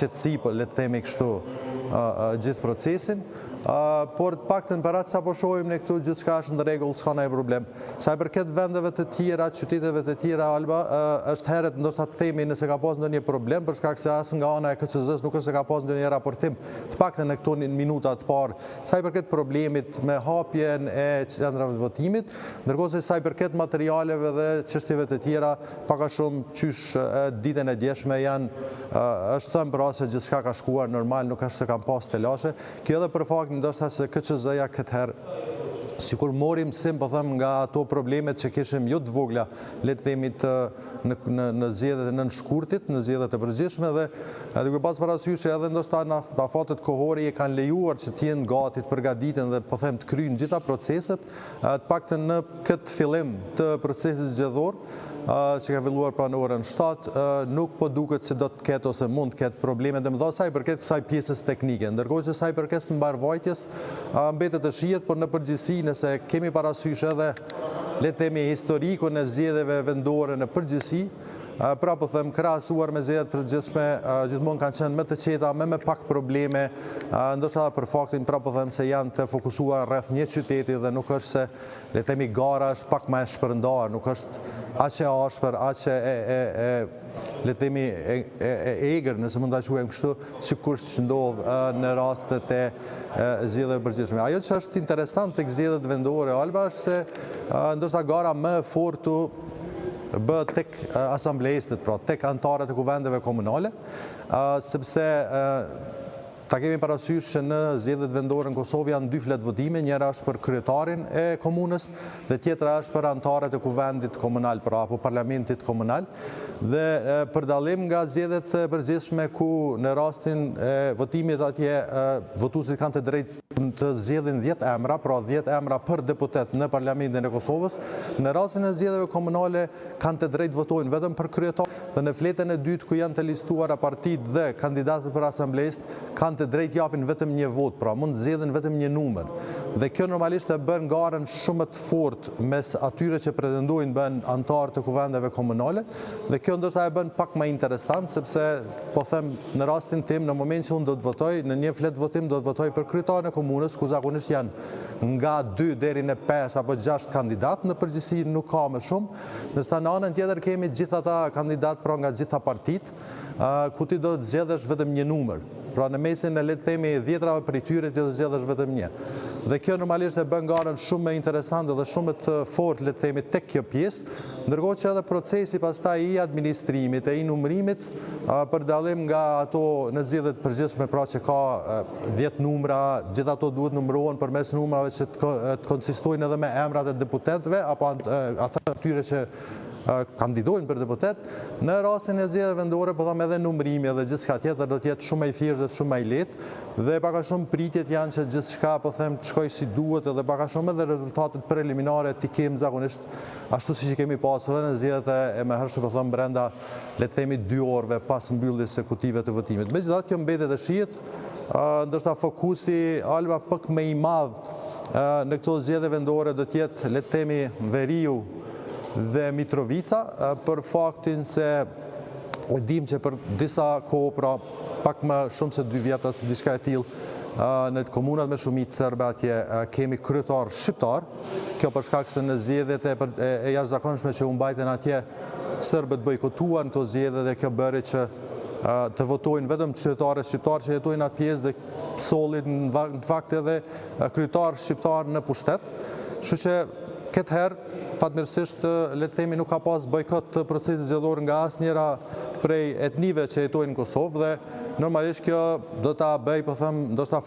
qetësi, le të themi kështu, gjithë procesin. Por paktën për atë sa po shohim ne këtu gjithçka është në rregull, s'ka ndonjë problem. Sa i përket vendeve të tjera, qyteteve të tjera, Alba, është herët ndoshta të themi nëse ka pas ndonjë problem, për shkak se as nga ana e KQZ-s nuk është se ka pas ndonjë raportim, të paktën në këto minuta të parë, sa i përket problemit me hapjen e qendrave të votimit, ndërkohë se sa i përket materialeve dhe çështjeve të tjera, pak a shumë qysh ditën e djeshme është thënë pra se gjithçka ka shkuar normal, nuk është se kam pas telashe. Kjo edhe për fakt ndoshta se KQZ-ja këtë herë sikur morim sim, po them, nga ato problemet që kishim jo të vogla, le të themi në zgjedhjet e nënshkurtit, në zgjedhjet e përgjithshme dhe duke pas parasysh edhe ndoshta në fatet kohore i kanë lejuar që të jenë gati të përgatiten dhe po them të kryejnë gjitha proceset, të paktën në këtë fillim të procesit zgjedhor që ka filluar pra në orën 7, nuk po duket se do të ketë ose mund të ketë probleme dhe më dha sa i përket kësaj pjesës teknike. Ndërkohë që sa i përket mbarvajtjes, mbetet të shihet, por në përgjithësi nëse kemi parasysh edhe le të themi historikun e zgjedhjeve vendore në përgjithësi, pra po them krahasuar me zgjedhjet përgjithshme, gjithmonë kanë qenë më të qeta, me pak probleme, ndoshta për faktin pra po them se janë të fokusuar rreth një qyteti dhe nuk është se le të themi gara është pak më e shpërndar, nuk është aq e ashpër, aq le të themi e egër, nëse mund ta quajmë kështu, sikur që ndodh në rastet e zgjedhjeve përgjithshme. Ajo që është interesant tek zgjedhjet vendore, Alba, është se ndoshta gara më e fortë bëhet tek asamblejistët, pra tek anëtarët e kuvendeve komunale, sepse ta kemi parasysh që në zgjedhjet vendore në Kosovë janë 2 flet votime, njëra është për kryetarin e komunës dhe tjetra është për anëtarët e kuvendit komunal, pra apo parlamentit komunal. Dhe për dallim nga zgjedhjet e përgjithshme ku në rastin e votimit atje votuesit kanë të drejtë të zgjedhin 10 emra, pra 10 emra për deputet në parlamentin e Kosovës, në rastin e zgjedhjeve komunale kanë të drejtë votojnë vetëm për kryetar dhe në fletën e dytë ku janë të listuara partitë dhe kandidatët për asamblejist kanë të drejtë japin vetëm një vot, pra mund zgjedhin vetëm një numër. Dhe kjo normalisht e bën garën shumë të fortë mes atyre që pretendojnë bën anëtar të kuvendeve komunale dhe kjo ndoshta e bën pak më interesant sepse po them në rastin tim në moment që unë do të votoj në një flet votim do të votoj për kryetarin e komunës ku zakonisht janë nga 2 deri në 5 apo 6 kandidat, në përgjithësi nuk ka më shumë. Ndërsa në anën tjetër kemi gjithë ata kandidat pra nga gjitha partitë ku ti do të zgjedhësh vetëm një numër. Pra në mesin e le të themi 10-rave prej tyre ti do të zgjedhësh vetëm një. Dhe kjo normalisht e bën garën shumë më interesante dhe shumë të fortë le të themi tek kjo pjesë, ndërkohë që edhe procesi pastaj i administrimit e i numërimit për dallim nga ato në zgjedhjet përgjithshme pra që ka 10 numra, gjithë ato duhet numërohen përmes numrave që të konsistojnë edhe me emrat e deputetëve apo ata atyre që kandidojnë për deputet, në rastin e zgjedhjeve vendore po them edhe numërimi edhe gjithçka tjetër do të jetë shumë më i thjeshtë dhe shumë më i lehtë dhe pak a shumë pritjet janë që gjithçka po them të shkojë si duhet edhe pak a shumë edhe rezultatet preliminare ti kemi zakonisht ashtu siç i kemi pasur në zgjedhjet e mëhershme po them brenda le të themi 2 orëve pas mbylljes eksekutive të votimit. Megjithatë kjo mbetet e shihet, ndoshta fokusi Alba pak më i madh në këto zgjedhje vendore do të jetë le të themi Veriu dhe Mitrovica, për faktin se dim që për disa kohë, pra pak më shumë se 2 vjet ose diçka e tillë në komunat me shumicë serbe atje kemi kryetar shqiptar. Kjo për shkak se në zgjedhjet e jashtëzakonshme që u mbajtën atje serbët bojkotuan këto zgjedhje dhe kjo bëri që të votojnë vetëm qytetarë shqiptar që jetojnë atë pjesë dhe sollin në fakt edhe kryetar shqiptar në pushtet. Kështu që këtë herë fatmirësisht le të themi nuk ka pas bojkot të procesit zgjedhor nga asnjëra prej etnive që jetojnë në Kosovë dhe normalisht kjo do ta bëj po them ndoshta